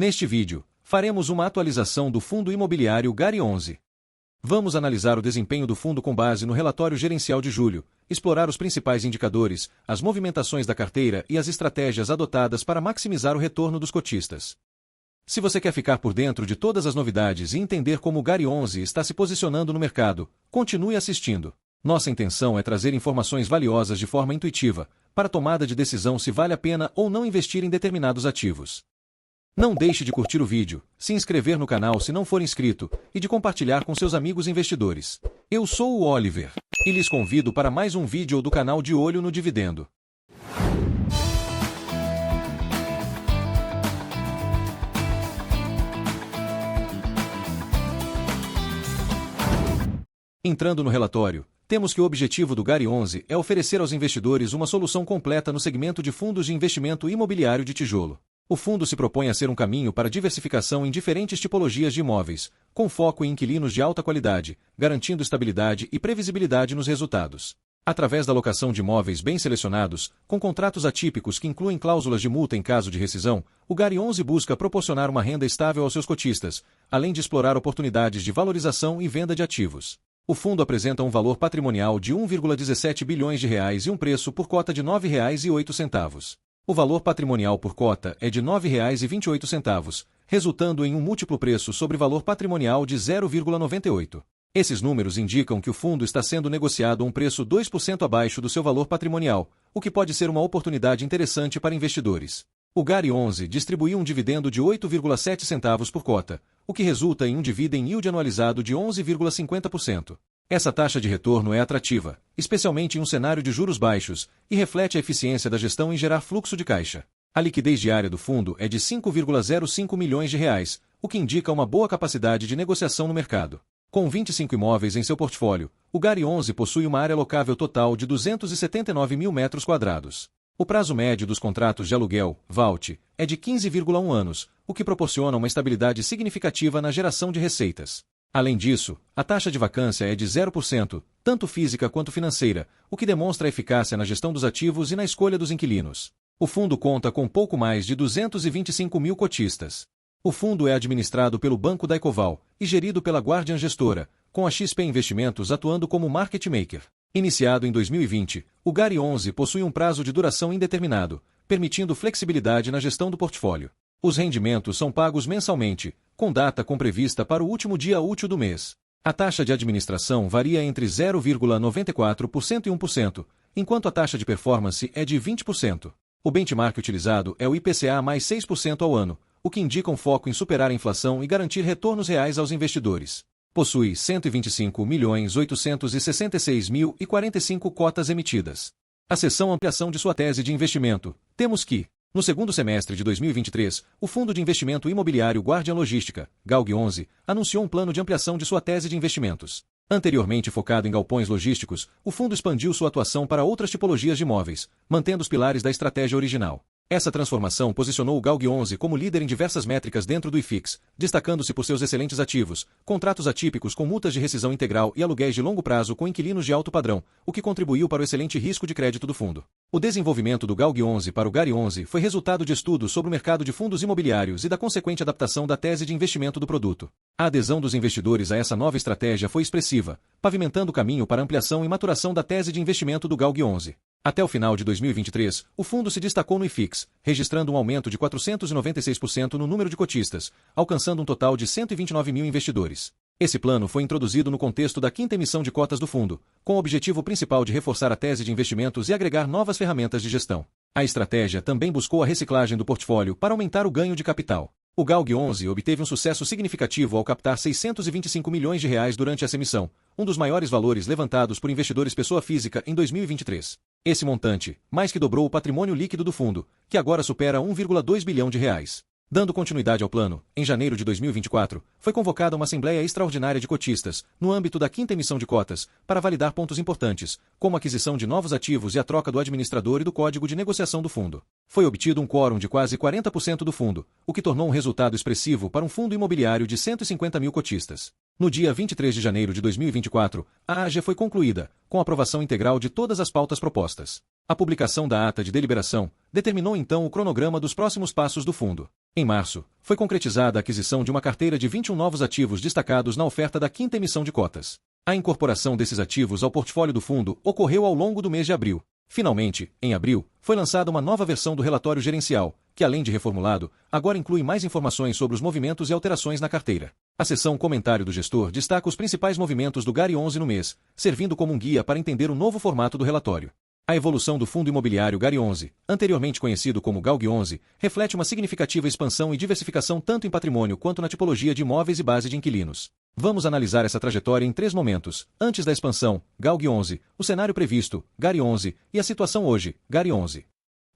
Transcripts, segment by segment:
Neste vídeo, faremos uma atualização do fundo imobiliário GARI 11. Vamos analisar o desempenho do fundo com base no relatório gerencial de julho, explorar os principais indicadores, as movimentações da carteira e as estratégias adotadas para maximizar o retorno dos cotistas. Se você quer ficar por dentro de todas as novidades e entender como o GARI 11 está se posicionando no mercado, continue assistindo. Nossa intenção é trazer informações valiosas de forma intuitiva, para a tomada de decisão se vale a pena ou não investir em determinados ativos. Não deixe de curtir o vídeo, se inscrever no canal se não for inscrito, e de compartilhar com seus amigos investidores. Eu sou o Oliver, e lhes convido para mais um vídeo do canal De Olho no Dividendo. Entrando no relatório, temos que o objetivo do GARI 11 é oferecer aos investidores uma solução completa no segmento de fundos de investimento imobiliário de tijolo. O fundo se propõe a ser um caminho para diversificação em diferentes tipologias de imóveis, com foco em inquilinos de alta qualidade, garantindo estabilidade e previsibilidade nos resultados. Através da locação de imóveis bem selecionados, com contratos atípicos que incluem cláusulas de multa em caso de rescisão, o GARI 11 busca proporcionar uma renda estável aos seus cotistas, além de explorar oportunidades de valorização e venda de ativos. O fundo apresenta um valor patrimonial de 1,17 bilhões de reais e um preço por cota de R$ 9,08. O valor patrimonial por cota é de R$ 9,28, resultando em um múltiplo preço sobre valor patrimonial de 0,98. Esses números indicam que o fundo está sendo negociado a um preço 2% abaixo do seu valor patrimonial, o que pode ser uma oportunidade interessante para investidores. O GARI 11 distribuiu um dividendo de 8,7 centavos por cota, o que resulta em um dividend yield anualizado de 11,50%. Essa taxa de retorno é atrativa, especialmente em um cenário de juros baixos, e reflete a eficiência da gestão em gerar fluxo de caixa. A liquidez diária do fundo é de 5,05 milhões de reais, o que indica uma boa capacidade de negociação no mercado. Com 25 imóveis em seu portfólio, o GARI 11 possui uma área locável total de 279 mil metros quadrados. O prazo médio dos contratos de aluguel, VALT, é de 15,1 anos, o que proporciona uma estabilidade significativa na geração de receitas. Além disso, a taxa de vacância é de 0%, tanto física quanto financeira, o que demonstra a eficácia na gestão dos ativos e na escolha dos inquilinos. O fundo conta com pouco mais de 225 mil cotistas. O fundo é administrado pelo Banco da Ecoval e gerido pela Guardian Gestora, com a XP Investimentos atuando como market maker. Iniciado em 2020, o GARI 11 possui um prazo de duração indeterminado, permitindo flexibilidade na gestão do portfólio. Os rendimentos são pagos mensalmente, com data prevista para o último dia útil do mês. A taxa de administração varia entre 0,94% e 1%, enquanto a taxa de performance é de 20%. O benchmark utilizado é o IPCA mais 6% ao ano, o que indica um foco em superar a inflação e garantir retornos reais aos investidores. Possui 125.866.045 cotas emitidas. A seção ampliação de sua tese de investimento. Temos que, no segundo semestre de 2023, o Fundo de Investimento Imobiliário Guardian Logística, GALG 11, anunciou um plano de ampliação de sua tese de investimentos. Anteriormente focado em galpões logísticos, o fundo expandiu sua atuação para outras tipologias de imóveis, mantendo os pilares da estratégia original. Essa transformação posicionou o GALG 11 como líder em diversas métricas dentro do IFIX, destacando-se por seus excelentes ativos, contratos atípicos com multas de rescisão integral e aluguéis de longo prazo com inquilinos de alto padrão, o que contribuiu para o excelente risco de crédito do fundo. O desenvolvimento do GALG 11 para o GARI 11 foi resultado de estudos sobre o mercado de fundos imobiliários e da consequente adaptação da tese de investimento do produto. A adesão dos investidores a essa nova estratégia foi expressiva, pavimentando o caminho para a ampliação e maturação da tese de investimento do GALG 11. Até o final de 2023, o fundo se destacou no IFIX, registrando um aumento de 496% no número de cotistas, alcançando um total de 129 mil investidores. Esse plano foi introduzido no contexto da quinta emissão de cotas do fundo, com o objetivo principal de reforçar a tese de investimentos e agregar novas ferramentas de gestão. A estratégia também buscou a reciclagem do portfólio para aumentar o ganho de capital. O GALG 11 obteve um sucesso significativo ao captar 625 milhões de reais durante essa emissão, um dos maiores valores levantados por investidores pessoa física em 2023. Esse montante, mais que dobrou o patrimônio líquido do fundo, que agora supera 1,2 bilhão de reais. Dando continuidade ao plano, em janeiro de 2024, foi convocada uma Assembleia Extraordinária de Cotistas, no âmbito da quinta emissão de cotas, para validar pontos importantes, como a aquisição de novos ativos e a troca do administrador e do código de negociação do fundo. Foi obtido um quórum de quase 40% do fundo, o que tornou um resultado expressivo para um fundo imobiliário de 150 mil cotistas. No dia 23 de janeiro de 2024, a AGE foi concluída, com aprovação integral de todas as pautas propostas. A publicação da ata de deliberação determinou então o cronograma dos próximos passos do fundo. Em março, foi concretizada a aquisição de uma carteira de 21 novos ativos destacados na oferta da quinta emissão de cotas. A incorporação desses ativos ao portfólio do fundo ocorreu ao longo do mês de abril. Finalmente, em abril, foi lançada uma nova versão do relatório gerencial, que além de reformulado, agora inclui mais informações sobre os movimentos e alterações na carteira. A seção Comentário do Gestor destaca os principais movimentos do GARI 11 no mês, servindo como um guia para entender o novo formato do relatório. A evolução do fundo imobiliário GARI 11, anteriormente conhecido como GALG 11, reflete uma significativa expansão e diversificação tanto em patrimônio quanto na tipologia de imóveis e base de inquilinos. Vamos analisar essa trajetória em 3 momentos: antes da expansão, GALG 11, o cenário previsto, GARI 11, e a situação hoje, GARI 11.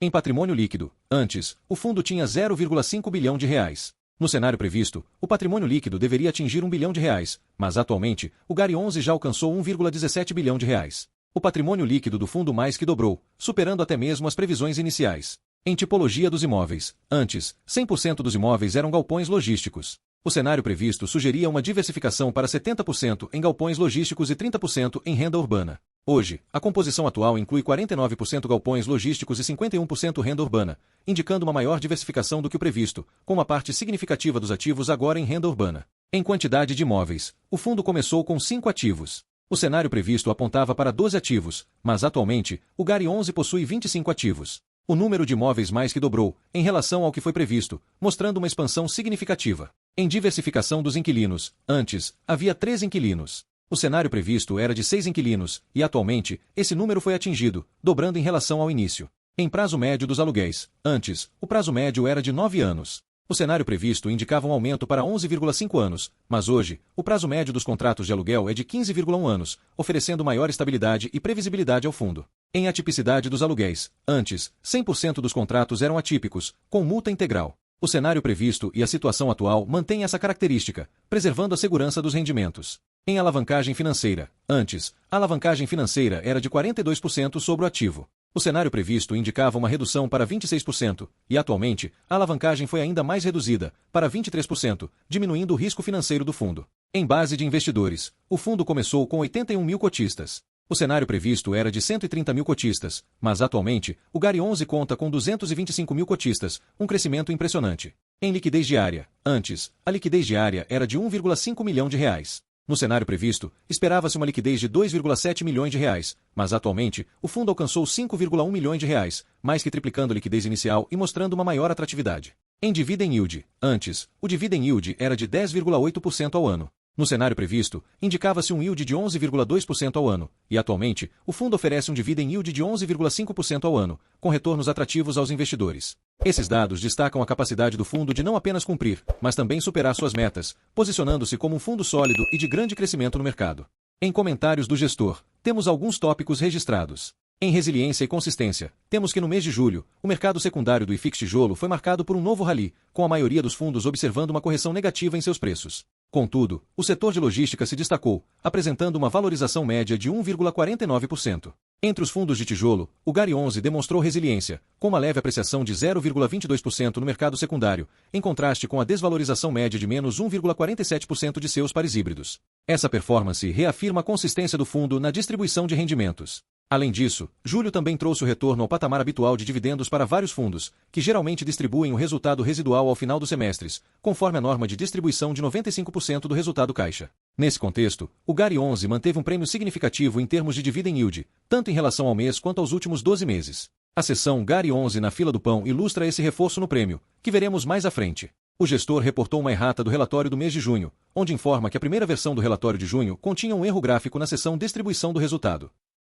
Em patrimônio líquido, antes, o fundo tinha 0,5 bilhão de reais. No cenário previsto, o patrimônio líquido deveria atingir 1 bilhão de reais, mas atualmente, o GARI 11 já alcançou 1,17 bilhão de reais. O patrimônio líquido do fundo mais que dobrou, superando até mesmo as previsões iniciais. Em tipologia dos imóveis, antes, 100% dos imóveis eram galpões logísticos. O cenário previsto sugeria uma diversificação para 70% em galpões logísticos e 30% em renda urbana. Hoje, a composição atual inclui 49% galpões logísticos e 51% renda urbana, indicando uma maior diversificação do que o previsto, com uma parte significativa dos ativos agora em renda urbana. Em quantidade de imóveis, o fundo começou com 5 ativos. O cenário previsto apontava para 12 ativos, mas atualmente, o GARI 11 possui 25 ativos. O número de imóveis mais que dobrou, em relação ao que foi previsto, mostrando uma expansão significativa. Em diversificação dos inquilinos, antes, havia 3 inquilinos. O cenário previsto era de 6 inquilinos, e atualmente, esse número foi atingido, dobrando em relação ao início. Em prazo médio dos aluguéis, antes, o prazo médio era de 9 anos. O cenário previsto indicava um aumento para 11,5 anos, mas hoje, o prazo médio dos contratos de aluguel é de 15,1 anos, oferecendo maior estabilidade e previsibilidade ao fundo. Em atipicidade dos aluguéis, antes, 100% dos contratos eram atípicos, com multa integral. O cenário previsto e a situação atual mantêm essa característica, preservando a segurança dos rendimentos. Em alavancagem financeira, antes, a alavancagem financeira era de 42% sobre o ativo. O cenário previsto indicava uma redução para 26%, e atualmente, a alavancagem foi ainda mais reduzida, para 23%, diminuindo o risco financeiro do fundo. Em base de investidores, o fundo começou com 81 mil cotistas. O cenário previsto era de 130 mil cotistas, mas atualmente, o GARI 11 conta com 225 mil cotistas, um crescimento impressionante. Em liquidez diária, antes, a liquidez diária era de 1,5 milhão de reais. No cenário previsto, esperava-se uma liquidez de 2,7 milhões de reais, mas atualmente, o fundo alcançou 5,1 milhões de reais, mais que triplicando a liquidez inicial e mostrando uma maior atratividade. Em dividend yield, antes, o dividend yield era de 10,8% ao ano. No cenário previsto, indicava-se um yield de 11,2% ao ano, e atualmente, o fundo oferece um dividend yield de 11,5% ao ano, com retornos atrativos aos investidores. Esses dados destacam a capacidade do fundo de não apenas cumprir, mas também superar suas metas, posicionando-se como um fundo sólido e de grande crescimento no mercado. Em comentários do gestor, temos alguns tópicos registrados. Em resiliência e consistência, temos que no mês de julho, o mercado secundário do IFIX Tijolo foi marcado por um novo rally, com a maioria dos fundos observando uma correção negativa em seus preços. Contudo, o setor de logística se destacou, apresentando uma valorização média de 1,49%. Entre os fundos de tijolo, o GARI 11 demonstrou resiliência, com uma leve apreciação de 0,22% no mercado secundário, em contraste com a desvalorização média de menos 1,47% de seus pares híbridos. Essa performance reafirma a consistência do fundo na distribuição de rendimentos. Além disso, julho também trouxe o retorno ao patamar habitual de dividendos para vários fundos, que geralmente distribuem o resultado residual ao final dos semestres, conforme a norma de distribuição de 95% do resultado caixa. Nesse contexto, o GARI 11 manteve um prêmio significativo em termos de dividend yield, tanto em relação ao mês quanto aos últimos 12 meses. A seção GARI 11 na fila do pão ilustra esse reforço no prêmio, que veremos mais à frente. O gestor reportou uma errata do relatório do mês de junho, onde informa que a primeira versão do relatório de junho continha um erro gráfico na seção Distribuição do resultado.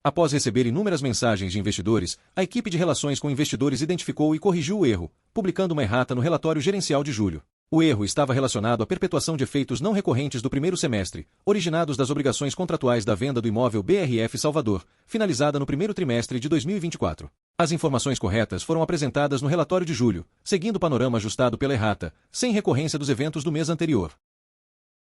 Após receber inúmeras mensagens de investidores, a equipe de relações com investidores identificou e corrigiu o erro, publicando uma errata no relatório gerencial de julho. O erro estava relacionado à perpetuação de efeitos não recorrentes do primeiro semestre, originados das obrigações contratuais da venda do imóvel BRF Salvador, finalizada no primeiro trimestre de 2024. As informações corretas foram apresentadas no relatório de julho, seguindo o panorama ajustado pela errata, sem recorrência dos eventos do mês anterior.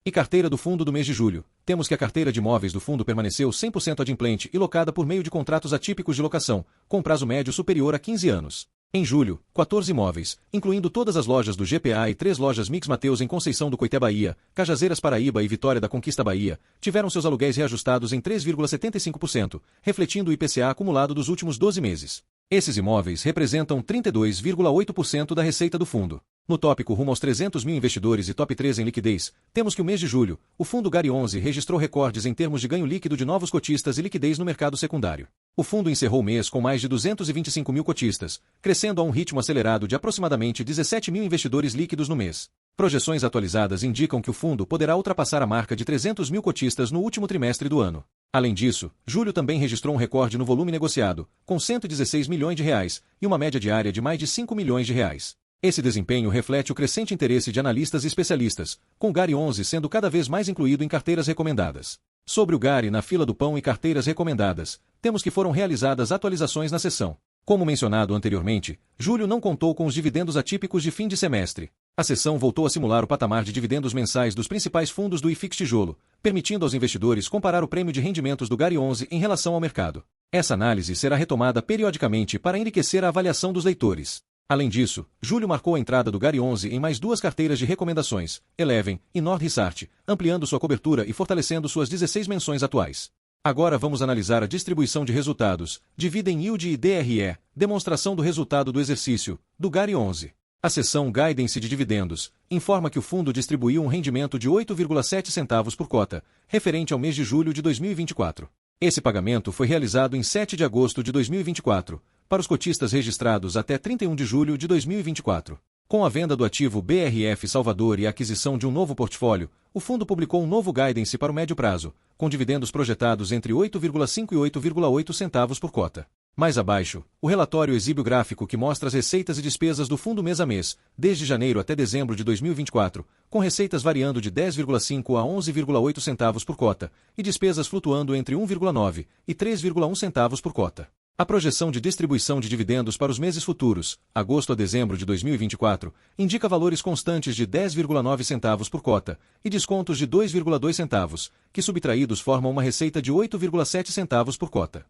E carteira do fundo do mês de julho. Temos que a carteira de imóveis do fundo permaneceu 100% adimplente e locada por meio de contratos atípicos de locação, com prazo médio superior a 15 anos. Em julho, 14 imóveis, incluindo todas as lojas do GPA e 3 lojas Mix Mateus em Conceição do Coité Bahia, Cajazeiras Paraíba e Vitória da Conquista Bahia, tiveram seus aluguéis reajustados em 3,75%, refletindo o IPCA acumulado dos últimos 12 meses. Esses imóveis representam 32,8% da receita do fundo. No tópico rumo aos 300 mil investidores e top 3 em liquidez, temos que o mês de julho, o fundo GARI 11 registrou recordes em termos de ganho líquido de novos cotistas e liquidez no mercado secundário. O fundo encerrou o mês com mais de 225 mil cotistas, crescendo a um ritmo acelerado de aproximadamente 17 mil investidores líquidos no mês. Projeções atualizadas indicam que o fundo poderá ultrapassar a marca de 300 mil cotistas no último trimestre do ano. Além disso, julho também registrou um recorde no volume negociado, com 116 milhões de reais, e uma média diária de mais de 5 milhões de reais. Esse desempenho reflete o crescente interesse de analistas e especialistas, com o GARI 11 sendo cada vez mais incluído em carteiras recomendadas. Sobre o GARI na fila do pão e carteiras recomendadas, temos que foram realizadas atualizações na sessão. Como mencionado anteriormente, julho não contou com os dividendos atípicos de fim de semestre. A sessão voltou a simular o patamar de dividendos mensais dos principais fundos do IFIX Tijolo, permitindo aos investidores comparar o prêmio de rendimentos do GARI 11 em relação ao mercado. Essa análise será retomada periodicamente para enriquecer a avaliação dos leitores. Além disso, julho marcou a entrada do GARI 11 em mais duas carteiras de recomendações, Eleven e Nord Research, ampliando sua cobertura e fortalecendo suas 16 menções atuais. Agora vamos analisar a distribuição de resultados, Dividend Yield e DRE, demonstração do resultado do exercício, do GARI 11. A seção Guidance de Dividendos informa que o fundo distribuiu um rendimento de 8,7 centavos por cota, referente ao mês de julho de 2024. Esse pagamento foi realizado em 7 de agosto de 2024, para os cotistas registrados até 31 de julho de 2024. Com a venda do ativo BRF Salvador e a aquisição de um novo portfólio, o fundo publicou um novo guidance para o médio prazo, com dividendos projetados entre 8,5 e 8,8 centavos por cota. Mais abaixo, o relatório exibe o gráfico que mostra as receitas e despesas do fundo mês a mês, desde janeiro até dezembro de 2024, com receitas variando de 10,5 a 11,8 centavos por cota, e despesas flutuando entre 1,9 e 3,1 centavos por cota. A projeção de distribuição de dividendos para os meses futuros, agosto a dezembro de 2024, indica valores constantes de 10,9 centavos por cota e descontos de 2,2 centavos, que subtraídos formam uma receita de 8,7 centavos por cota.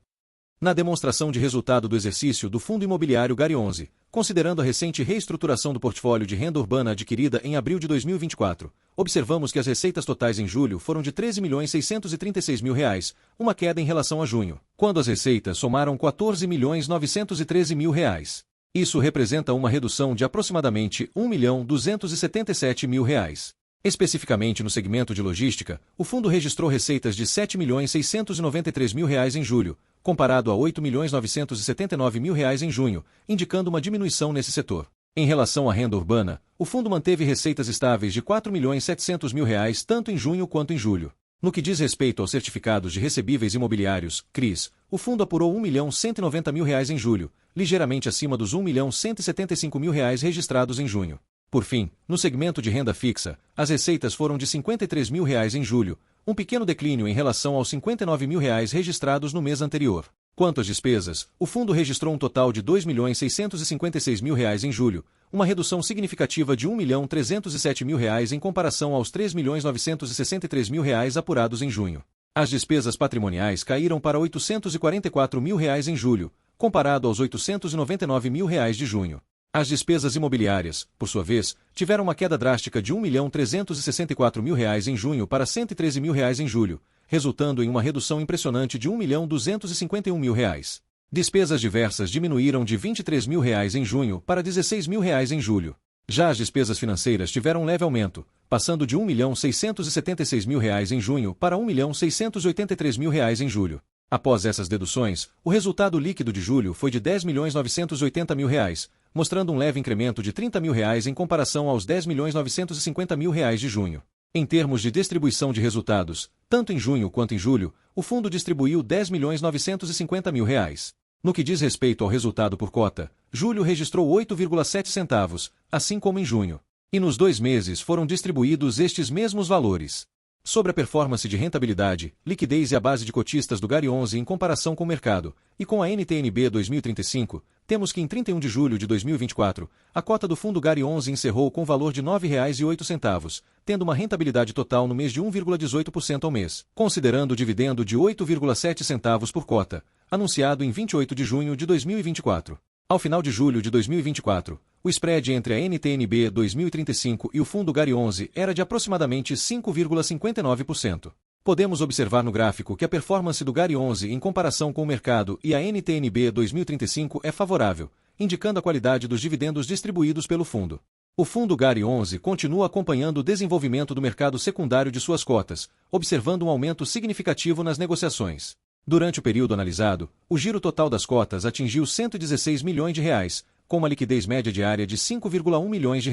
Na demonstração de resultado do exercício do Fundo Imobiliário GARI 11, considerando a recente reestruturação do portfólio de renda urbana adquirida em abril de 2024, observamos que as receitas totais em julho foram de R$ 13.636.000, uma queda em relação a junho, quando as receitas somaram R$ 14.913.000. Isso representa uma redução de aproximadamente R$ 1.277.000. Especificamente no segmento de logística, o fundo registrou receitas de R$ 7.693.000 em julho, comparado a R$ 8.979.000 em junho, indicando uma diminuição nesse setor. Em relação à renda urbana, o fundo manteve receitas estáveis de R$ 4.700.000 tanto em junho quanto em julho. No que diz respeito aos certificados de recebíveis imobiliários, CRIs, o fundo apurou R$ 1.190.000 em julho, ligeiramente acima dos R$ 1.175.000 registrados em junho. Por fim, no segmento de renda fixa, as receitas foram de R$ 53.000 em julho, um pequeno declínio em relação aos R$ 59.000 registrados no mês anterior. Quanto às despesas, o fundo registrou um total de R$ 2.656.000 em julho, uma redução significativa de R$ 1.307.000 em comparação aos R$ 3.963.000 apurados em junho. As despesas patrimoniais caíram para R$ 844.000 em julho, comparado aos R$ 899.000 de junho. As despesas imobiliárias, por sua vez, tiveram uma queda drástica de R$ 1.364.000 em junho para R$ 113.000 em julho, resultando em uma redução impressionante de R$ 1.251.000. Despesas diversas diminuíram de R$ 23.000 em junho para R$ 16.000 em julho. Já as despesas financeiras tiveram um leve aumento, passando de R$ 1.676.000 em junho para R$ 1.683.000 em julho. Após essas deduções, o resultado líquido de julho foi de R$ 10.980.000, mostrando um leve incremento de R$ 30.000 em comparação aos R$ 10.950.000 de junho. Em termos de distribuição de resultados, tanto em junho quanto em julho, o fundo distribuiu R$ 10.950.000. No que diz respeito ao resultado por cota, julho registrou 8,7 centavos, assim como em junho. E nos 2 meses foram distribuídos estes mesmos valores. Sobre a performance de rentabilidade, liquidez e a base de cotistas do GARI 11 em comparação com o mercado, e com a NTN-B 2035, temos que em 31 de julho de 2024, a cota do fundo GARI 11 encerrou com valor de R$ 9,08, tendo uma rentabilidade total no mês de 1,18% ao mês, considerando o dividendo de 8,7 centavos por cota, anunciado em 28 de junho de 2024. Ao final de julho de 2024, o spread entre a NTN-B 2035 e o fundo GARI 11 era de aproximadamente 5,59%. Podemos observar no gráfico que a performance do GARI 11 em comparação com o mercado e a NTN-B 2035 é favorável, indicando a qualidade dos dividendos distribuídos pelo fundo. O fundo GARI 11 continua acompanhando o desenvolvimento do mercado secundário de suas cotas, observando um aumento significativo nas negociações. Durante o período analisado, o giro total das cotas atingiu R$ 116 milhões, com uma liquidez média diária de R$ 5,1 milhões.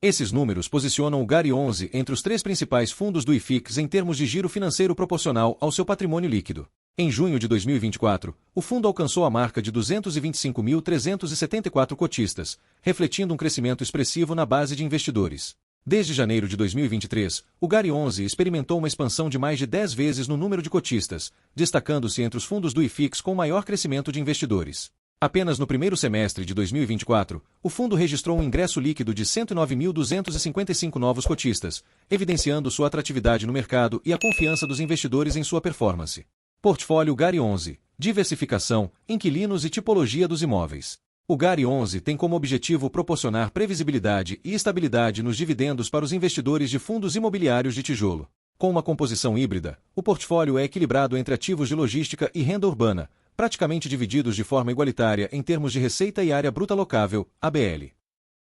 Esses números posicionam o GARI 11 entre os 3 principais fundos do IFIX em termos de giro financeiro proporcional ao seu patrimônio líquido. Em junho de 2024, o fundo alcançou a marca de 225.374 cotistas, refletindo um crescimento expressivo na base de investidores. Desde janeiro de 2023, o GARI 11 experimentou uma expansão de mais de 10 vezes no número de cotistas, destacando-se entre os fundos do IFIX com maior crescimento de investidores. Apenas no primeiro semestre de 2024, o fundo registrou um ingresso líquido de 109.255 novos cotistas, evidenciando sua atratividade no mercado e a confiança dos investidores em sua performance. Portfólio GARI 11. Diversificação, inquilinos e tipologia dos imóveis. O GARI 11 tem como objetivo proporcionar previsibilidade e estabilidade nos dividendos para os investidores de fundos imobiliários de tijolo. Com uma composição híbrida, o portfólio é equilibrado entre ativos de logística e renda urbana, praticamente divididos de forma igualitária em termos de receita e área bruta locável, ABL.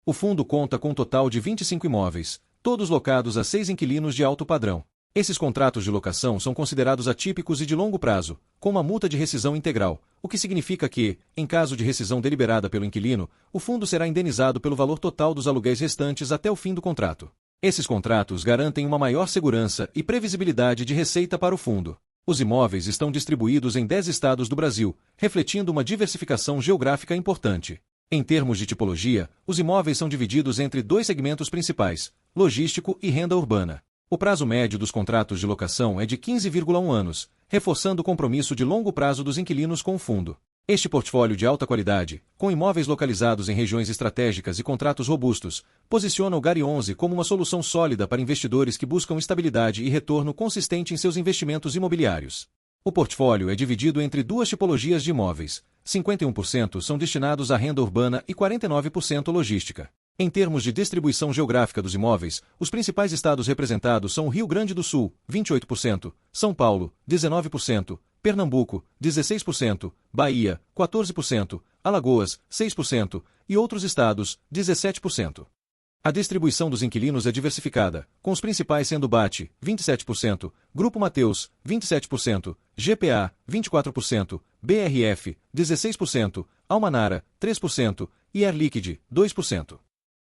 O fundo conta com um total de 25 imóveis, todos locados a 6 inquilinos de alto padrão. Esses contratos de locação são considerados atípicos e de longo prazo, com uma multa de rescisão integral, o que significa que, em caso de rescisão deliberada pelo inquilino, o fundo será indenizado pelo valor total dos aluguéis restantes até o fim do contrato. Esses contratos garantem uma maior segurança e previsibilidade de receita para o fundo. Os imóveis estão distribuídos em 10 estados do Brasil, refletindo uma diversificação geográfica importante. Em termos de tipologia, os imóveis são divididos entre 2 segmentos principais, logístico e renda urbana. O prazo médio dos contratos de locação é de 15,1 anos, reforçando o compromisso de longo prazo dos inquilinos com o fundo. Este portfólio de alta qualidade, com imóveis localizados em regiões estratégicas e contratos robustos, posiciona o GARI 11 como uma solução sólida para investidores que buscam estabilidade e retorno consistente em seus investimentos imobiliários. O portfólio é dividido entre 2 tipologias de imóveis, 51% são destinados à renda urbana e 49% logística. Em termos de distribuição geográfica dos imóveis, os principais estados representados são o Rio Grande do Sul, 28%, São Paulo, 19%, Pernambuco, 16%, Bahia, 14%, Alagoas, 6% e outros estados, 17%. A distribuição dos inquilinos é diversificada, com os principais sendo BAT, 27%, Grupo Mateus, 27%, GPA, 24%, BRF, 16%, Almanara, 3% e Air Liquide, 2%.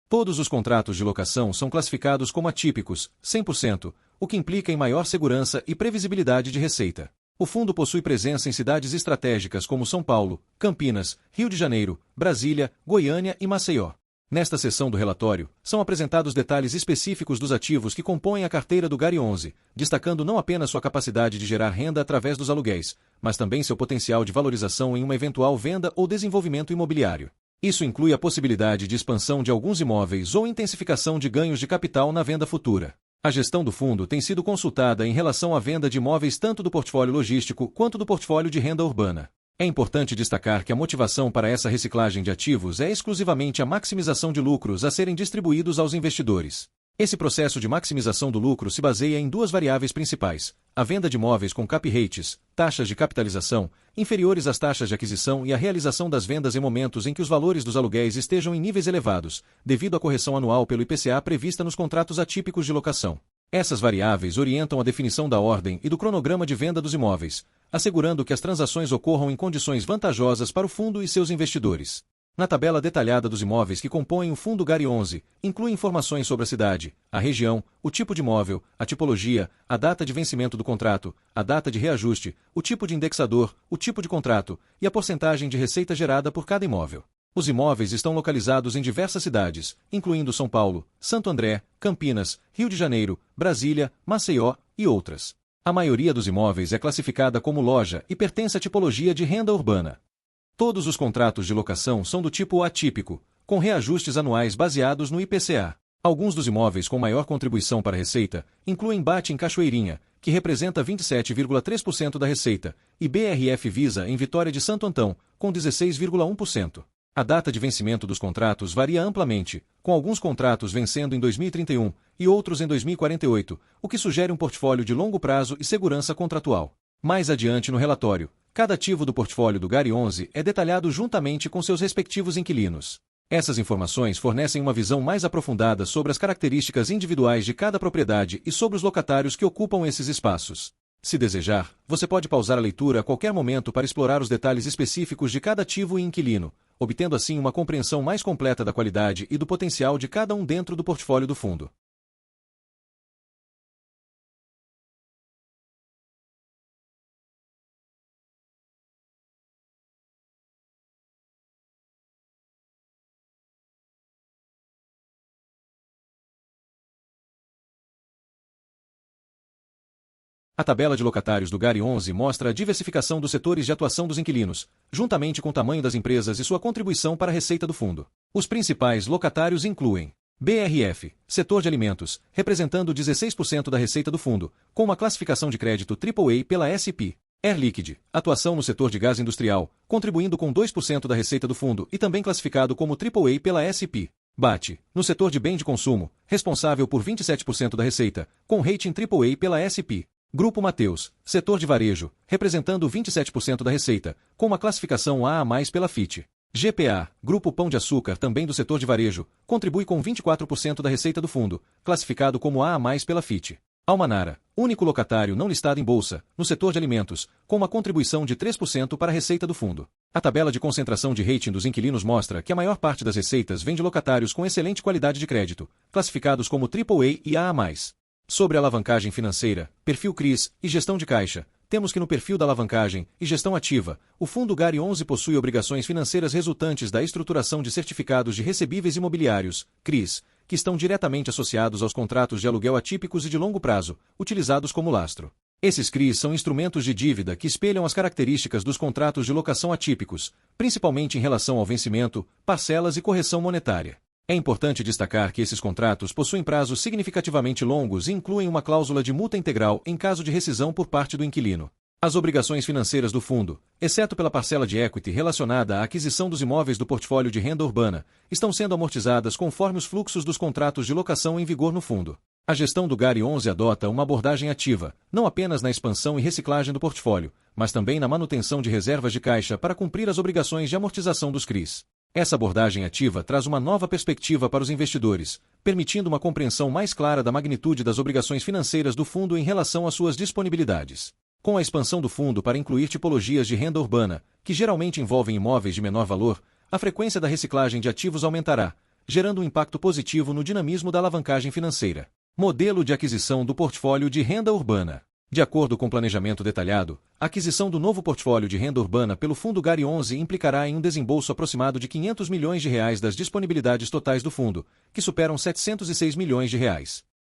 Todos os contratos de locação são classificados como atípicos, 100%, o que implica em maior segurança e previsibilidade de receita. O fundo possui presença em cidades estratégicas como São Paulo, Campinas, Rio de Janeiro, Brasília, Goiânia e Maceió. Nesta seção do relatório, são apresentados detalhes específicos dos ativos que compõem a carteira do GARI 11, destacando não apenas sua capacidade de gerar renda através dos aluguéis, mas também seu potencial de valorização em uma eventual venda ou desenvolvimento imobiliário. Isso inclui a possibilidade de expansão de alguns imóveis ou intensificação de ganhos de capital na venda futura. A gestão do fundo tem sido consultada em relação à venda de imóveis tanto do portfólio logístico quanto do portfólio de renda urbana. É importante destacar que a motivação para essa reciclagem de ativos é exclusivamente a maximização de lucros a serem distribuídos aos investidores. Esse processo de maximização do lucro se baseia em 2 variáveis principais: a venda de imóveis com cap rates, taxas de capitalização, inferiores às taxas de aquisição e a realização das vendas em momentos em que os valores dos aluguéis estejam em níveis elevados, devido à correção anual pelo IPCA prevista nos contratos atípicos de locação. Essas variáveis orientam a definição da ordem e do cronograma de venda dos imóveis, assegurando que as transações ocorram em condições vantajosas para o fundo e seus investidores. Na tabela detalhada dos imóveis que compõem o fundo GARI 11, inclui informações sobre a cidade, a região, o tipo de imóvel, a tipologia, a data de vencimento do contrato, a data de reajuste, o tipo de indexador, o tipo de contrato e a porcentagem de receita gerada por cada imóvel. Os imóveis estão localizados em diversas cidades, incluindo São Paulo, Santo André, Campinas, Rio de Janeiro, Brasília, Maceió e outras. A maioria dos imóveis é classificada como loja e pertence à tipologia de renda urbana. Todos os contratos de locação são do tipo atípico, com reajustes anuais baseados no IPCA. Alguns dos imóveis com maior contribuição para a receita incluem BAT em Cachoeirinha, que representa 27,3% da receita, e BRF Visa em Vitória de Santo Antão, com 16,1%. A data de vencimento dos contratos varia amplamente, com alguns contratos vencendo em 2031 e outros em 2048, o que sugere um portfólio de longo prazo e segurança contratual. Mais adiante no relatório, cada ativo do portfólio do GARI 11 é detalhado juntamente com seus respectivos inquilinos. Essas informações fornecem uma visão mais aprofundada sobre as características individuais de cada propriedade e sobre os locatários que ocupam esses espaços. Se desejar, você pode pausar a leitura a qualquer momento para explorar os detalhes específicos de cada ativo e inquilino, obtendo assim uma compreensão mais completa da qualidade e do potencial de cada um dentro do portfólio do fundo. A tabela de locatários do GARI 11 mostra a diversificação dos setores de atuação dos inquilinos, juntamente com o tamanho das empresas e sua contribuição para a receita do fundo. Os principais locatários incluem BRF, setor de alimentos, representando 16% da receita do fundo, com uma classificação de crédito AAA pela S&P. Air Liquide, atuação no setor de gás industrial, contribuindo com 2% da receita do fundo e também classificado como AAA pela S&P. BAT, no setor de bem de consumo, responsável por 27% da receita, com rating AAA pela S&P. Grupo Mateus, setor de varejo, representando 27% da receita, com uma classificação AA+ pela Fitch. GPA, Grupo Pão de Açúcar, também do setor de varejo, contribui com 24% da receita do fundo, classificado como AA+ pela Fitch. Almanara, único locatário não listado em bolsa, no setor de alimentos, com uma contribuição de 3% para a receita do fundo. A tabela de concentração de rating dos inquilinos mostra que a maior parte das receitas vem de locatários com excelente qualidade de crédito, classificados como AAA e AA+. Sobre a alavancagem financeira, perfil CRIs e gestão de caixa, temos que no perfil da alavancagem e gestão ativa, o fundo GARI 11 possui obrigações financeiras resultantes da estruturação de certificados de recebíveis imobiliários, CRIs, que estão diretamente associados aos contratos de aluguel atípicos e de longo prazo, utilizados como lastro. Esses CRIs são instrumentos de dívida que espelham as características dos contratos de locação atípicos, principalmente em relação ao vencimento, parcelas e correção monetária. É importante destacar que esses contratos possuem prazos significativamente longos e incluem uma cláusula de multa integral em caso de rescisão por parte do inquilino. As obrigações financeiras do fundo, exceto pela parcela de equity relacionada à aquisição dos imóveis do portfólio de renda urbana, estão sendo amortizadas conforme os fluxos dos contratos de locação em vigor no fundo. A gestão do GARI 11 adota uma abordagem ativa, não apenas na expansão e reciclagem do portfólio, mas também na manutenção de reservas de caixa para cumprir as obrigações de amortização dos CRIs. Essa abordagem ativa traz uma nova perspectiva para os investidores, permitindo uma compreensão mais clara da magnitude das obrigações financeiras do fundo em relação às suas disponibilidades. Com a expansão do fundo para incluir tipologias de renda urbana, que geralmente envolvem imóveis de menor valor, a frequência da reciclagem de ativos aumentará, gerando um impacto positivo no dinamismo da alavancagem financeira. Modelo de aquisição do portfólio de renda urbana. De acordo com o planejamento detalhado, a aquisição do novo portfólio de renda urbana pelo fundo GARI 11 implicará em um desembolso aproximado de R$ 500 milhões das disponibilidades totais do fundo, que superam R$ 706 milhões.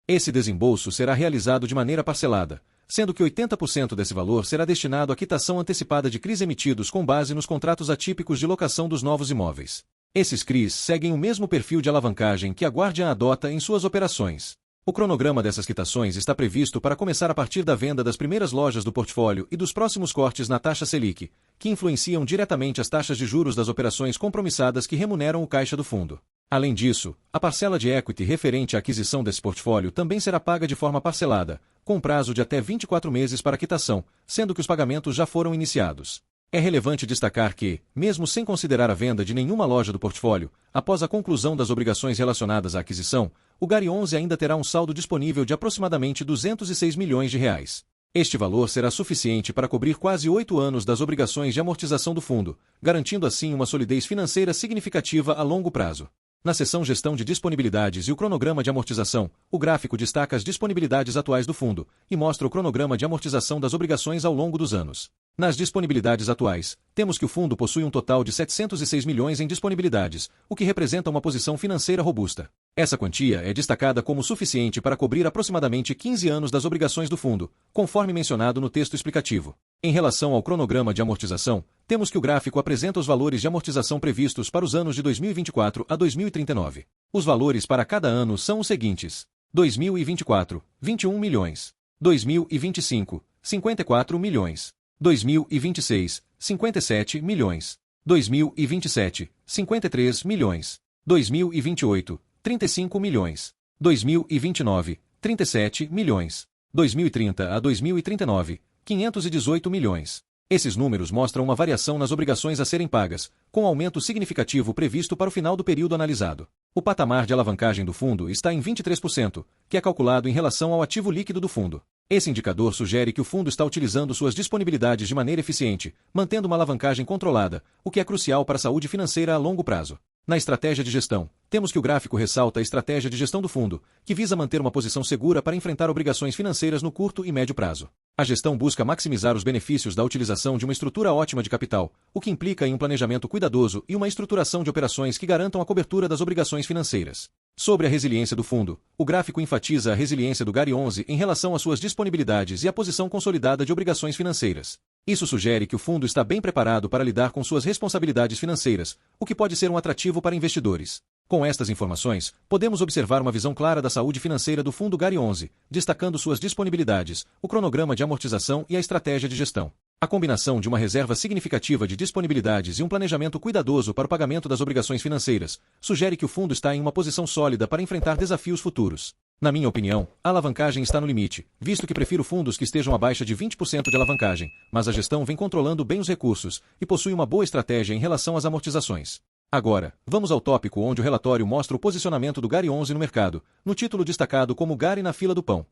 Esse desembolso será realizado de maneira parcelada, sendo que 80% desse valor será destinado à quitação antecipada de CRIs emitidos com base nos contratos atípicos de locação dos novos imóveis. Esses CRIs seguem o mesmo perfil de alavancagem que a Guardian adota em suas operações. O cronograma dessas quitações está previsto para começar a partir da venda das primeiras lojas do portfólio e dos próximos cortes na taxa Selic, que influenciam diretamente as taxas de juros das operações compromissadas que remuneram o caixa do fundo. Além disso, a parcela de equity referente à aquisição desse portfólio também será paga de forma parcelada, com prazo de até 24 meses para quitação, sendo que os pagamentos já foram iniciados. É relevante destacar que, mesmo sem considerar a venda de nenhuma loja do portfólio, após a conclusão das obrigações relacionadas à aquisição, o GARI 11 ainda terá um saldo disponível de aproximadamente R$ 206 milhões. Este valor será suficiente para cobrir quase 8 anos das obrigações de amortização do fundo, garantindo assim uma solidez financeira significativa a longo prazo. Na seção Gestão de Disponibilidades e o cronograma de amortização, o gráfico destaca as disponibilidades atuais do fundo e mostra o cronograma de amortização das obrigações ao longo dos anos. Nas disponibilidades atuais, temos que o fundo possui um total de R$ 706 milhões em disponibilidades, o que representa uma posição financeira robusta. Essa quantia é destacada como suficiente para cobrir aproximadamente 15 anos das obrigações do fundo, conforme mencionado no texto explicativo. Em relação ao cronograma de amortização, temos que o gráfico apresenta os valores de amortização previstos para os anos de 2024 a 2039. Os valores para cada ano são os seguintes: 2024, 21 milhões; 2025, 54 milhões; 2026, 57 milhões; 2027, 53 milhões; 2028, 35 milhões; 2029, 37 milhões; 2030 a 2039, 518 milhões; Esses números mostram uma variação nas obrigações a serem pagas, com aumento significativo previsto para o final do período analisado. O patamar de alavancagem do fundo está em 23%, que é calculado em relação ao ativo líquido do fundo. Esse indicador sugere que o fundo está utilizando suas disponibilidades de maneira eficiente, mantendo uma alavancagem controlada, o que é crucial para a saúde financeira a longo prazo. Na estratégia de gestão, temos que o gráfico ressalta a estratégia de gestão do fundo, que visa manter uma posição segura para enfrentar obrigações financeiras no curto e médio prazo. A gestão busca maximizar os benefícios da utilização de uma estrutura ótima de capital, o que implica em um planejamento cuidadoso e uma estruturação de operações que garantam a cobertura das obrigações financeiras. Sobre a resiliência do fundo, o gráfico enfatiza a resiliência do GARI 11 em relação às suas disponibilidades e à posição consolidada de obrigações financeiras. Isso sugere que o fundo está bem preparado para lidar com suas responsabilidades financeiras, o que pode ser um atrativo para investidores. Com estas informações, podemos observar uma visão clara da saúde financeira do fundo GARI 11, destacando suas disponibilidades, o cronograma de amortização e a estratégia de gestão. A combinação de uma reserva significativa de disponibilidades e um planejamento cuidadoso para o pagamento das obrigações financeiras sugere que o fundo está em uma posição sólida para enfrentar desafios futuros. Na minha opinião, a alavancagem está no limite, visto que prefiro fundos que estejam abaixo de 20% de alavancagem, mas a gestão vem controlando bem os recursos e possui uma boa estratégia em relação às amortizações. Agora, vamos ao tópico onde o relatório mostra o posicionamento do GARI 11 no mercado, no título destacado como GARI na fila do pão.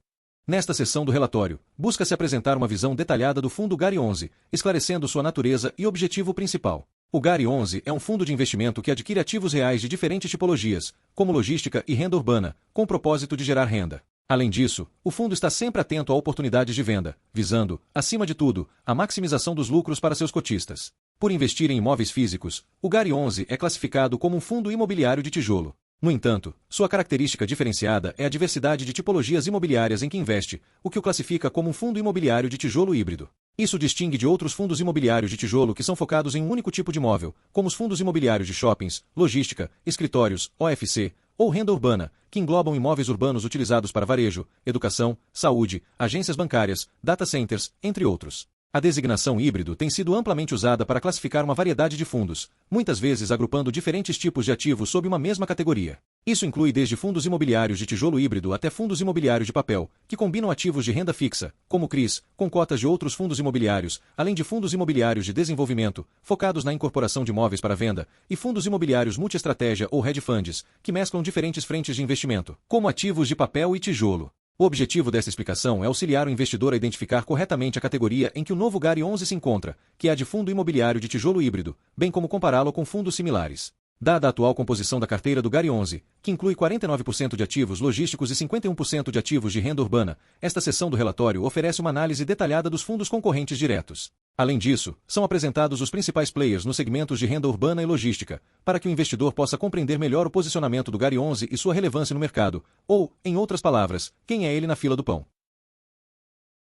Nesta seção do relatório, busca-se apresentar uma visão detalhada do fundo GARI 11, esclarecendo sua natureza e objetivo principal. O GARI 11 é um fundo de investimento que adquire ativos reais de diferentes tipologias, como logística e renda urbana, com o propósito de gerar renda. Além disso, o fundo está sempre atento a oportunidades de venda, visando, acima de tudo, a maximização dos lucros para seus cotistas. Por investir em imóveis físicos, o GARI 11 é classificado como um fundo imobiliário de tijolo. No entanto, sua característica diferenciada é a diversidade de tipologias imobiliárias em que investe, o que o classifica como um fundo imobiliário de tijolo híbrido. Isso distingue de outros fundos imobiliários de tijolo que são focados em um único tipo de imóvel, como os fundos imobiliários de shoppings, logística, escritórios, OFC, ou renda urbana, que englobam imóveis urbanos utilizados para varejo, educação, saúde, agências bancárias, data centers, entre outros. A designação híbrido tem sido amplamente usada para classificar uma variedade de fundos, muitas vezes agrupando diferentes tipos de ativos sob uma mesma categoria. Isso inclui desde fundos imobiliários de tijolo híbrido até fundos imobiliários de papel, que combinam ativos de renda fixa, como CRIs, com cotas de outros fundos imobiliários, além de fundos imobiliários de desenvolvimento, focados na incorporação de imóveis para venda, e fundos imobiliários multiestratégia ou hedge funds, que mesclam diferentes frentes de investimento, como ativos de papel e tijolo. O objetivo dessa explicação é auxiliar o investidor a identificar corretamente a categoria em que o novo GARI 11 se encontra, que é a de fundo imobiliário de tijolo híbrido, bem como compará-lo com fundos similares. Dada a atual composição da carteira do GARI 11, que inclui 49% de ativos logísticos e 51% de ativos de renda urbana, esta seção do relatório oferece uma análise detalhada dos fundos concorrentes diretos. Além disso, são apresentados os principais players nos segmentos de renda urbana e logística, para que o investidor possa compreender melhor o posicionamento do GARI 11 e sua relevância no mercado, ou, em outras palavras, quem é ele na fila do pão.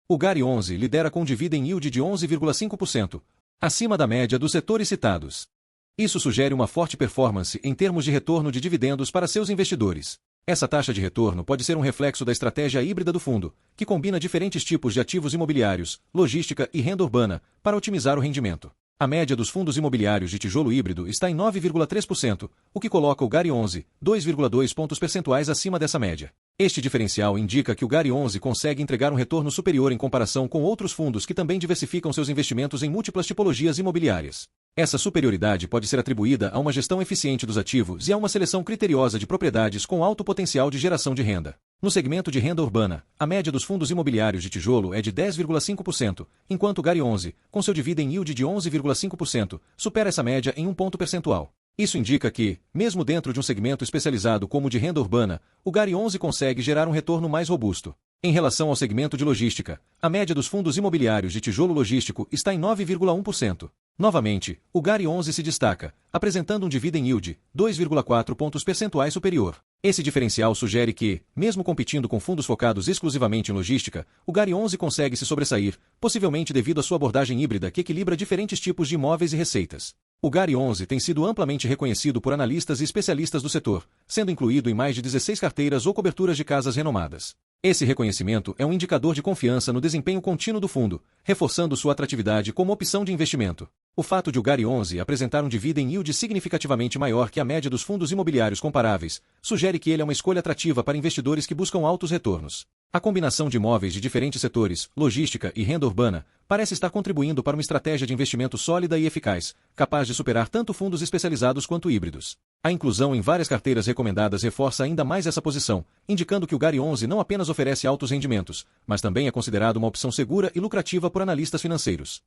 O GARI 11 lidera com dividend yield de 11,5%, acima da média dos setores citados. Isso sugere uma forte performance em termos de retorno de dividendos para seus investidores. Essa taxa de retorno pode ser um reflexo da estratégia híbrida do fundo, que combina diferentes tipos de ativos imobiliários, logística e renda urbana, para otimizar o rendimento. A média dos fundos imobiliários de tijolo híbrido está em 9,3%, o que coloca o GARI 11, 2,2 pontos percentuais acima dessa média. Este diferencial indica que o GARI 11 consegue entregar um retorno superior em comparação com outros fundos que também diversificam seus investimentos em múltiplas tipologias imobiliárias. Essa superioridade pode ser atribuída a uma gestão eficiente dos ativos e a uma seleção criteriosa de propriedades com alto potencial de geração de renda. No segmento de renda urbana, a média dos fundos imobiliários de tijolo é de 10,5%, enquanto o GARI 11, com seu dividend yield de 11,5%, supera essa média em um ponto percentual. Isso indica que, mesmo dentro de um segmento especializado como o de renda urbana, o GARI 11 consegue gerar um retorno mais robusto. Em relação ao segmento de logística, a média dos fundos imobiliários de tijolo logístico está em 9,1%. Novamente, o GARI 11 se destaca, apresentando um dividend yield 2,4 pontos percentuais superior. Esse diferencial sugere que, mesmo competindo com fundos focados exclusivamente em logística, o GARI 11 consegue se sobressair, possivelmente devido à sua abordagem híbrida que equilibra diferentes tipos de imóveis e receitas. O GARI 11 tem sido amplamente reconhecido por analistas e especialistas do setor, sendo incluído em mais de 16 carteiras ou coberturas de casas renomadas. Esse reconhecimento é um indicador de confiança no desempenho contínuo do fundo, reforçando sua atratividade como opção de investimento. O fato de o GARI 11 apresentar um dividend yield significativamente maior que a média dos fundos imobiliários comparáveis, sugere que ele é uma escolha atrativa para investidores que buscam altos retornos. A combinação de imóveis de diferentes setores, logística e renda urbana, parece estar contribuindo para uma estratégia de investimento sólida e eficaz, capaz de superar tanto fundos especializados quanto híbridos. A inclusão em várias carteiras recomendadas reforça ainda mais essa posição, indicando que o GARI 11 não apenas oferece altos rendimentos, mas também é considerado uma opção segura e lucrativa por analistas financeiros.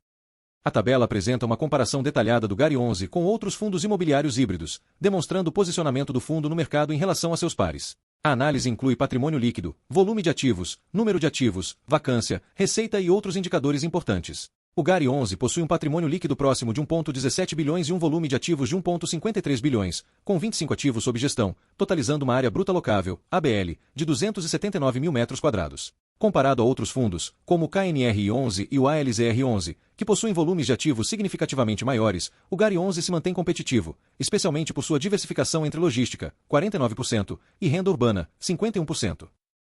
A tabela apresenta uma comparação detalhada do GARI 11 com outros fundos imobiliários híbridos, demonstrando o posicionamento do fundo no mercado em relação a seus pares. A análise inclui patrimônio líquido, volume de ativos, número de ativos, vacância, receita e outros indicadores importantes. O GARI 11 possui um patrimônio líquido próximo de 1,17 bilhões e um volume de ativos de 1,53 bilhões, com 25 ativos sob gestão, totalizando uma área bruta locável, ABL, de 279 mil metros quadrados. Comparado a outros fundos, como o KNR11 e o ALZR11, que possuem volumes de ativos significativamente maiores, o GARI 11 se mantém competitivo, especialmente por sua diversificação entre logística, 49%, e renda urbana, 51%.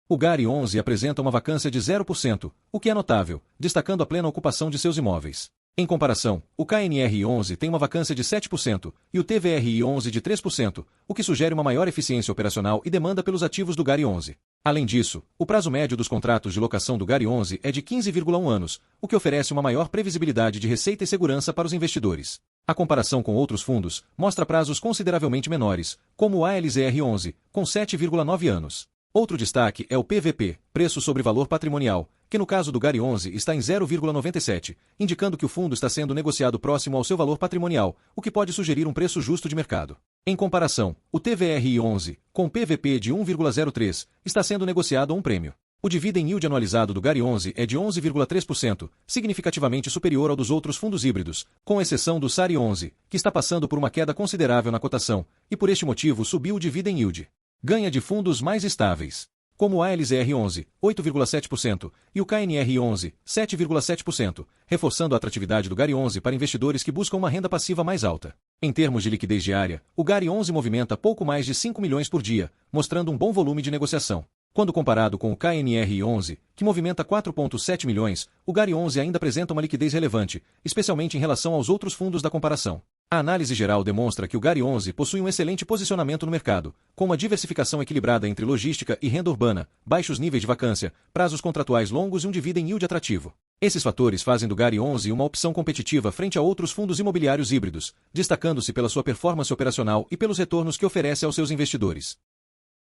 O GARI 11 apresenta uma vacância de 0%, o que é notável, destacando a plena ocupação de seus imóveis. Em comparação, o KNR11 tem uma vacância de 7% e o TVRI11 de 3%, o que sugere uma maior eficiência operacional e demanda pelos ativos do GARI 11. Além disso, o prazo médio dos contratos de locação do GARI 11 é de 15,1 anos, o que oferece uma maior previsibilidade de receita e segurança para os investidores. A comparação com outros fundos mostra prazos consideravelmente menores, como o ALZR11, com 7,9 anos. Outro destaque é o PVP, preço sobre valor patrimonial, que no caso do GARI 11 está em 0,97, indicando que o fundo está sendo negociado próximo ao seu valor patrimonial, o que pode sugerir um preço justo de mercado. Em comparação, o TVRI 11, com PVP de 1,03, está sendo negociado a um prêmio. O dividend yield anualizado do GARI 11 é de 11,3%, significativamente superior ao dos outros fundos híbridos, com exceção do SARI 11, que está passando por uma queda considerável na cotação, e por este motivo subiu o dividend yield. Ganha de fundos mais estáveis, como o ALZR11, 8,7%, e o KNR11, 7,7%, reforçando a atratividade do GARI 11 para investidores que buscam uma renda passiva mais alta. Em termos de liquidez diária, o GARI 11 movimenta pouco mais de 5 milhões por dia, mostrando um bom volume de negociação. Quando comparado com o KNR11, que movimenta 4,7 milhões, o GARI 11 ainda apresenta uma liquidez relevante, especialmente em relação aos outros fundos da comparação. A análise geral demonstra que o GARI 11 possui um excelente posicionamento no mercado, com uma diversificação equilibrada entre logística e renda urbana, baixos níveis de vacância, prazos contratuais longos e um dividend yield atrativo. Esses fatores fazem do GARI 11 uma opção competitiva frente a outros fundos imobiliários híbridos, destacando-se pela sua performance operacional e pelos retornos que oferece aos seus investidores.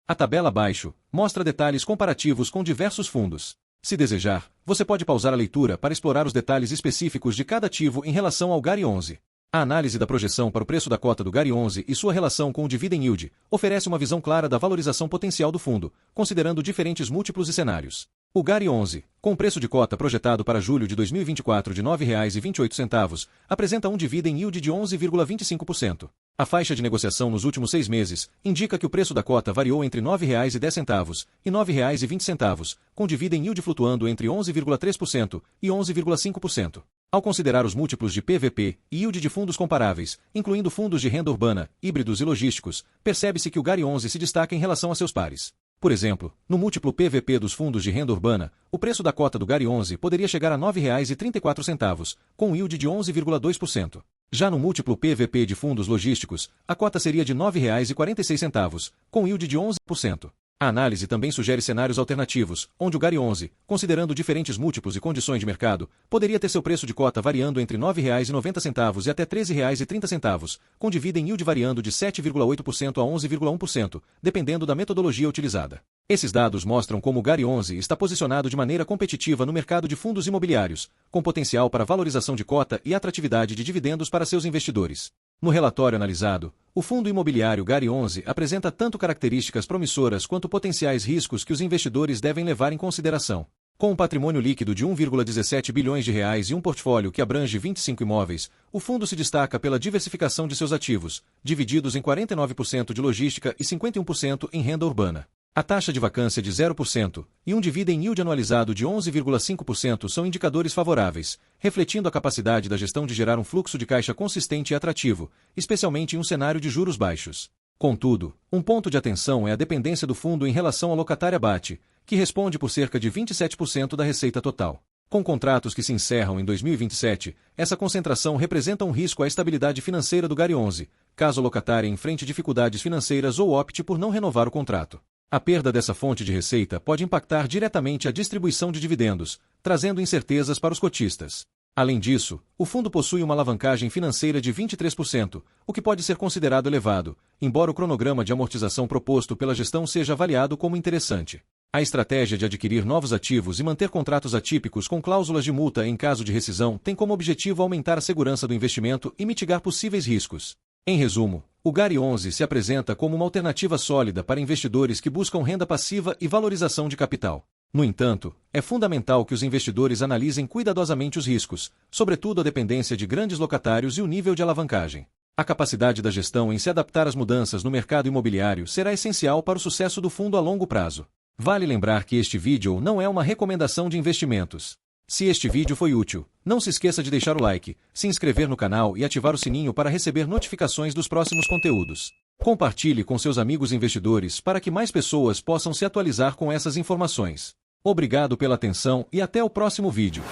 A tabela abaixo mostra detalhes comparativos com diversos fundos. Se desejar, você pode pausar a leitura para explorar os detalhes específicos de cada ativo em relação ao GARI 11. A análise da projeção para o preço da cota do GARI 11 e sua relação com o dividend yield oferece uma visão clara da valorização potencial do fundo, considerando diferentes múltiplos e cenários. O GARI 11, com preço de cota projetado para julho de 2024 de R$ 9,28, apresenta um dividend yield de 11,25%. A faixa de negociação nos últimos 6 meses indica que o preço da cota variou entre R$ 9,10 e R$ 9,20, com dividend yield flutuando entre 11,3% e 11,5%. Ao considerar os múltiplos de PVP e yield de fundos comparáveis, incluindo fundos de renda urbana, híbridos e logísticos, percebe-se que o GARI 11 se destaca em relação a seus pares. Por exemplo, no múltiplo PVP dos fundos de renda urbana, o preço da cota do GARI 11 poderia chegar a R$ 9,34, com um yield de 11,2%. Já no múltiplo PVP de fundos logísticos, a cota seria de R$ 9,46, com yield de 11%. A análise também sugere cenários alternativos, onde o GARI 11, considerando diferentes múltiplos e condições de mercado, poderia ter seu preço de cota variando entre R$ 9,90 e até R$ 13,30, com dividend yield variando de 7,8% a 11,1%, dependendo da metodologia utilizada. Esses dados mostram como o GARI 11 está posicionado de maneira competitiva no mercado de fundos imobiliários, com potencial para valorização de cota e atratividade de dividendos para seus investidores. No relatório analisado, o fundo imobiliário GARI 11 apresenta tanto características promissoras quanto potenciais riscos que os investidores devem levar em consideração. Com um patrimônio líquido de 1,17 bilhões de reais e um portfólio que abrange 25 imóveis, o fundo se destaca pela diversificação de seus ativos, divididos em 49% de logística e 51% em renda urbana. A taxa de vacância de 0% e um dividend yield anualizado de 11,5% são indicadores favoráveis, refletindo a capacidade da gestão de gerar um fluxo de caixa consistente e atrativo, especialmente em um cenário de juros baixos. Contudo, um ponto de atenção é a dependência do fundo em relação à locatária BAT, que responde por cerca de 27% da receita total. Com contratos que se encerram em 2027, essa concentração representa um risco à estabilidade financeira do GARI 11, caso a locatária enfrente dificuldades financeiras ou opte por não renovar o contrato. A perda dessa fonte de receita pode impactar diretamente a distribuição de dividendos, trazendo incertezas para os cotistas. Além disso, o fundo possui uma alavancagem financeira de 23%, o que pode ser considerado elevado, embora o cronograma de amortização proposto pela gestão seja avaliado como interessante. A estratégia de adquirir novos ativos e manter contratos atípicos com cláusulas de multa em caso de rescisão tem como objetivo aumentar a segurança do investimento e mitigar possíveis riscos. Em resumo, o GARI 11 se apresenta como uma alternativa sólida para investidores que buscam renda passiva e valorização de capital. No entanto, é fundamental que os investidores analisem cuidadosamente os riscos, sobretudo a dependência de grandes locatários e o nível de alavancagem. A capacidade da gestão em se adaptar às mudanças no mercado imobiliário será essencial para o sucesso do fundo a longo prazo. Vale lembrar que este vídeo não é uma recomendação de investimentos. Se este vídeo foi útil, não se esqueça de deixar o like, se inscrever no canal e ativar o sininho para receber notificações dos próximos conteúdos. Compartilhe com seus amigos investidores para que mais pessoas possam se atualizar com essas informações. Obrigado pela atenção e até o próximo vídeo.